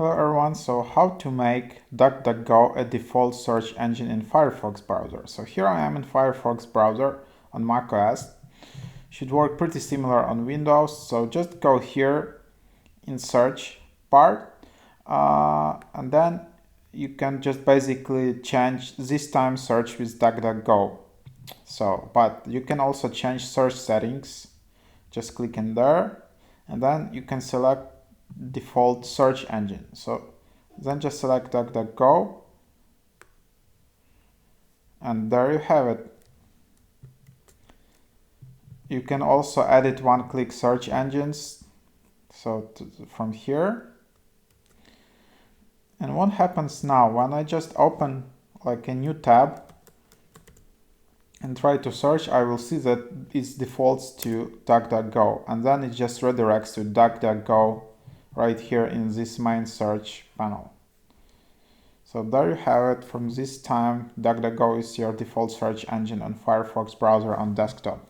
Hello everyone, so how to make DuckDuckGo a default search engine in Firefox browser. So here I am in Firefox browser on macOS. Should work pretty similar on Windows, so just go here in search part and then you can just basically change this time search with DuckDuckGo. But you can also change search settings. Just click in there and then you can select default search engine. So then just select DuckDuckGo and there you have it. You can also edit one-click search engines from here. And what happens now when I just open like a new tab and try to search, I will see that it defaults to DuckDuckGo and then it just redirects to DuckDuckGo right here in this main search panel. So there you have it. From this time, DuckDuckGo is your default search engine on Firefox browser on desktop.